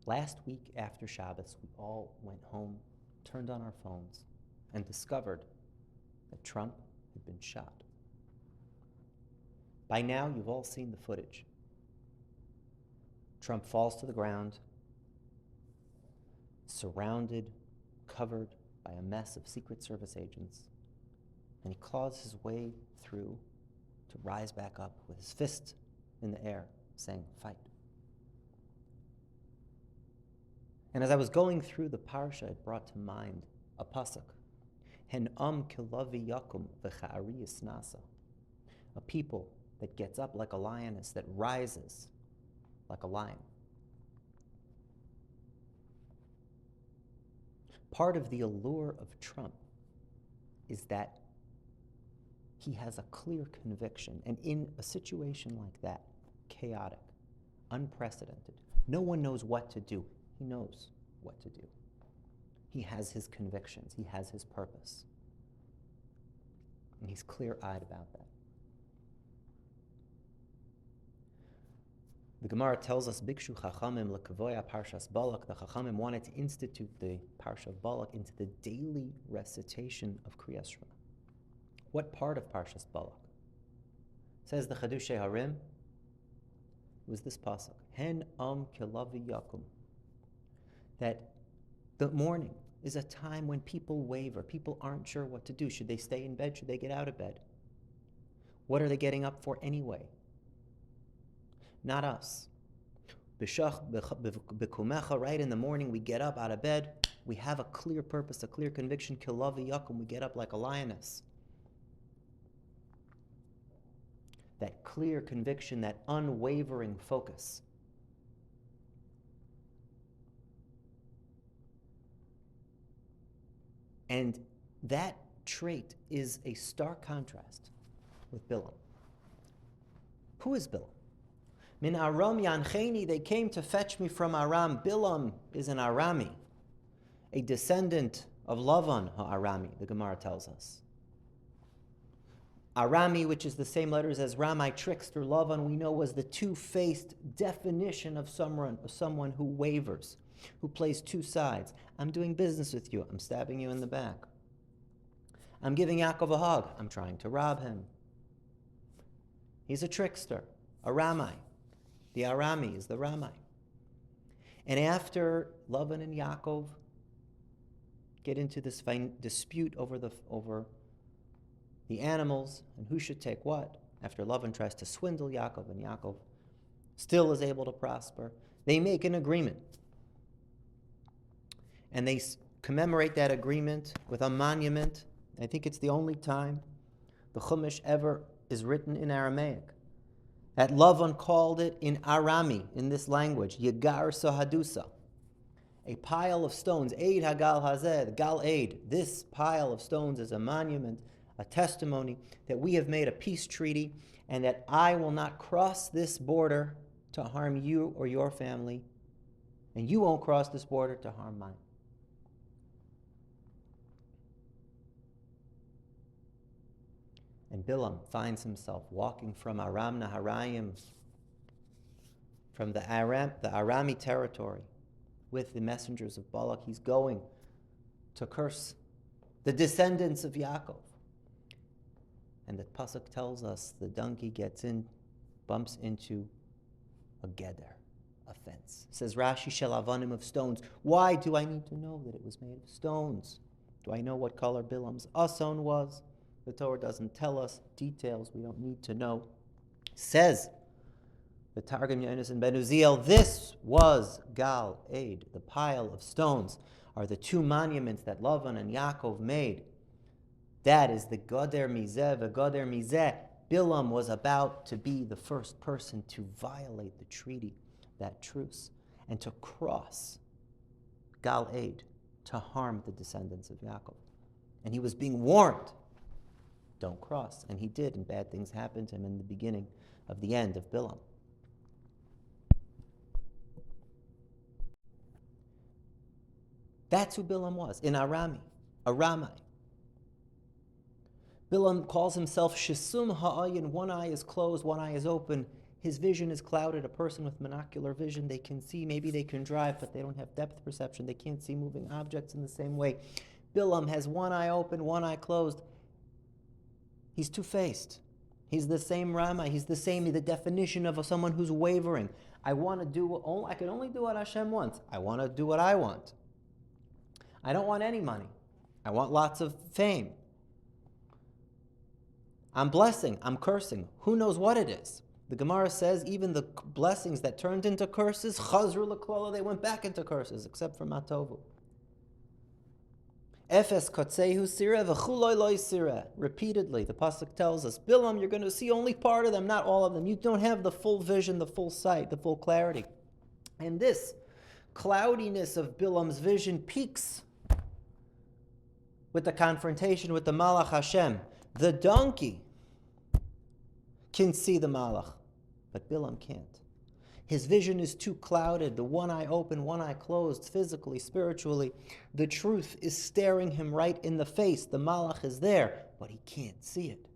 Last week after Shabbos, we all went home, turned on our phones, and discovered that Trump had been shot. By now, you've all seen the footage. Trump falls to the ground, surrounded, covered by a mess of Secret Service agents, and he claws his way through to rise back up with his fist in the air, saying, "Fight." And as I was going through the parsha, it brought to mind a pasuk, "Hen kilavi yakum v'cha'ari yisnasa," a people that gets up like a lioness, that rises like a lion. Part of the allure of Trump is that he has a clear conviction, and in a situation like that, chaotic, unprecedented, no one knows what to do. He knows what to do. He has his convictions. He has his purpose. And he's clear-eyed about that. The Gemara tells us, Bikshu Chachamim lekavoya Parshas Balak. The Chachamim wanted to institute the Parsha of Balak into the daily recitation of Kriyas Shema. What part of Parshas Balak? Says the Chadushay Harim, was this pasuk, Hen kilavi yakum. That the morning is a time when people waver. People aren't sure what to do. Should they stay in bed? Should they get out of bed? What are they getting up for anyway? Not us. B'kumecha, right in the morning, we get up out of bed. We have a clear purpose, a clear conviction. Kilavi yakum, we get up like a lioness. That clear conviction, that unwavering focus. And that trait is a stark contrast with Bilam. Who is Bilam? Min Aram Yancheni, they came to fetch me from Aram. Bilam is an Arami, a descendant of Lavan ha'Arami, the Gemara tells us. Arami, which is the same letters as Ramai, trickster, Lavan, we know was the two-faced definition of someone who wavers, who plays two sides. I'm doing business with you. I'm stabbing you in the back. I'm giving Yaakov a hug. I'm trying to rob him. He's a trickster, a Ramai. The Arami is the Ramai. And after Lavan and Yaakov get into this dispute over the animals and who should take what, after Lavan tries to swindle Yaakov and Yaakov still is able to prosper, they make an agreement. And they commemorate that agreement with a monument. I think it's the only time the Chumash ever is written in Aramaic. That Lavan called it in Arami, in this language, Yegar Sahadusa, a pile of stones, Eid Hagal Hazed, Gal Eid. This pile of stones is a monument, a testimony that we have made a peace treaty and that I will not cross this border to harm you or your family, and you won't cross this border to harm mine. And Bilam finds himself walking from Aram Naharayim, from the Arami territory, with the messengers of Balak. He's going to curse the descendants of Yaakov. And the pasuk tells us the donkey bumps into a geder, a fence. It says Rashi shel avanim, of stones. Why do I need to know that it was made of stones? Do I know what color Bilam's ason was? The Torah doesn't tell us details. We don't need to know. Says the Targum Yonasan ben Uziel, this was Gal Eid. The pile of stones are the two monuments that Lavan and Yaakov made. That is the Goder Mizeh, the Goder Mizeh. Bilam was about to be the first person to violate the treaty, that truce, and to cross Gal Eid, to harm the descendants of Yaakov. And he was being warned, don't cross. And he did, and bad things happened to him in the beginning of the end of Bilam. That's who Bilam was, in Arami. Bilam calls himself Shisum Ha'ayin, one eye is closed, one eye is open. His vision is clouded. A person with monocular vision, they can see, maybe they can drive, but they don't have depth perception. They can't see moving objects in the same way. Bilam has one eye open, one eye closed. He's two-faced. He's the same Rama. He's the definition of someone who's wavering. I can only do what Hashem wants. I want to do what I want. I don't want any money. I want lots of fame. I'm blessing. I'm cursing. Who knows what it is? The Gemara says even the blessings that turned into curses, chazru l'klala, they went back into curses, except for matovu. Efes kotzehu sira v'chuloi loi sira. Repeatedly, the pasuk tells us, Bilam, you're going to see only part of them, not all of them. You don't have the full vision, the full sight, the full clarity. And this cloudiness of Bilam's vision peaks with the confrontation with the Malach Hashem. The donkey can see the Malach, but Bilam can't. His vision is too clouded, the one eye open, one eye closed, physically, spiritually. The truth is staring him right in the face. The Malach is there, but he can't see it.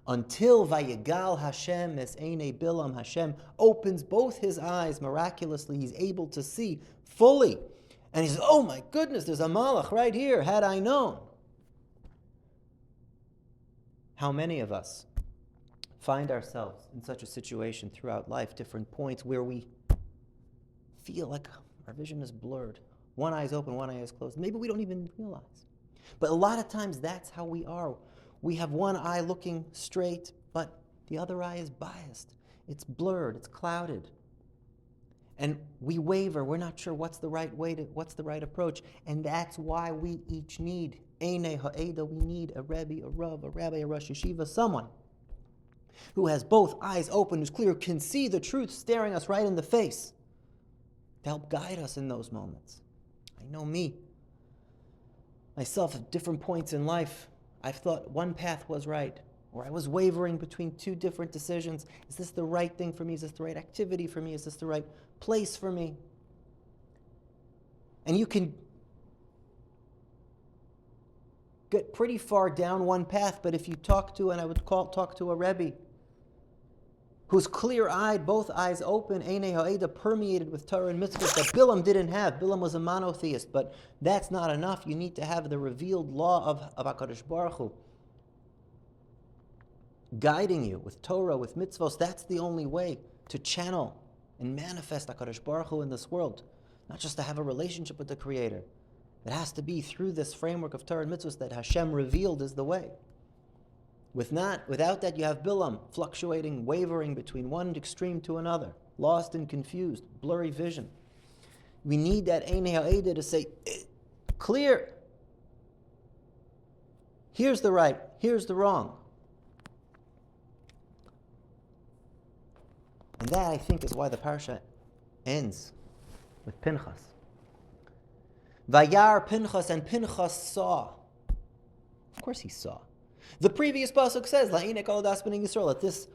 Until Vayigal Hashem es Einei Bilam, Hashem opens both his eyes miraculously. He's able to see fully. And he says, oh my goodness, there's a Malach right here, had I known. How many of us find ourselves in such a situation throughout life, different points where we feel like our vision is blurred. One eye is open, one eye is closed. Maybe we don't even realize. But a lot of times that's how we are. We have one eye looking straight, but the other eye is biased. It's blurred, it's clouded. And we waver, we're not sure what's the right approach. And that's why we each need Einei Ha'eda, we need a Rebbe, a Rav, a Rabbi, a Rosh Yeshiva, someone who has both eyes open, who's clear, can see the truth staring us right in the face, to help guide us in those moments. I know myself, at different points in life, I've thought one path was right, or I was wavering between two different decisions. Is this the right thing for me? Is this the right activity for me? Is this the right place for me? And you can get pretty far down one path, but if you talk to a Rebbe who's clear-eyed, both eyes open, Einei Ha'eda, permeated with Torah and mitzvahs that Bilam didn't have. Bilam was a monotheist, but that's not enough. You need to have the revealed law of HaKadosh Baruch Hu guiding you with Torah, with mitzvahs. That's the only way to channel and manifest HaKadosh Baruch Hu in this world, not just to have a relationship with the Creator. It has to be through this framework of Torah and mitzvahs that Hashem revealed is the way. Without that, you have Bilam fluctuating, wavering between one extreme to another, lost and confused, blurry vision. We need that Einei Ha'eda to say, clear. Here's the right, here's the wrong. And that, I think, is why the parsha ends with Pinchas. Vayar Pinchas, and Pinchas saw. Of course he saw. The previous pasuk says, La'inek al das b'nei Yisrael, that this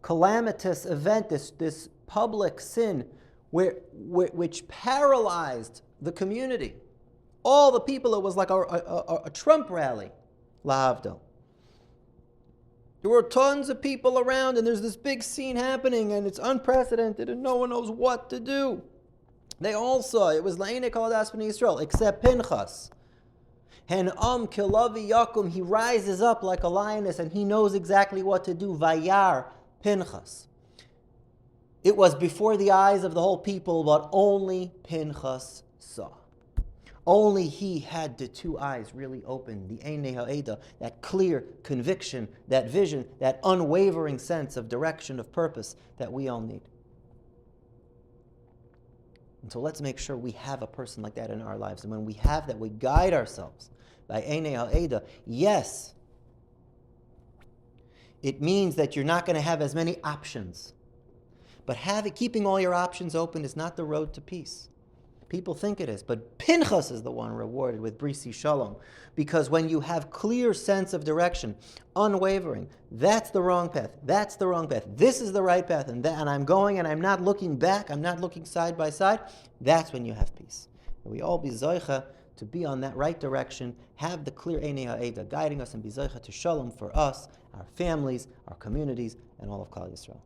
calamitous event, this public sin, which paralyzed the community, all the people, it was like a Trump rally, lahavdil. There were tons of people around, and there's this big scene happening, and it's unprecedented, and no one knows what to do. They all saw it was La'inek al das b'nei Yisrael, except Pinchas. Hen kilavi yakum, he rises up like a lioness, and he knows exactly what to do. Vayar Pinchas. It was before the eyes of the whole people, but only Pinchas saw. Only he had the two eyes really open, the Einei Ha'eda, that clear conviction, that vision, that unwavering sense of direction, of purpose that we all need. And so let's make sure we have a person like that in our lives. And when we have that, we guide ourselves by Einei Ha'eda. Yes, it means that you're not going to have as many options. But keeping all your options open is not the road to peace. People think it is, but Pinchas is the one rewarded with Brisi Shalom. Because when you have clear sense of direction, unwavering, that's the wrong path, that's the wrong path, this is the right path, and I'm going and I'm not looking back, I'm not looking side by side, that's when you have peace. And we all be zoicha to be on that right direction, have the clear Einei Ha'eda guiding us, and be zoicha to Shalom for us, our families, our communities, and all of Klal Yisrael.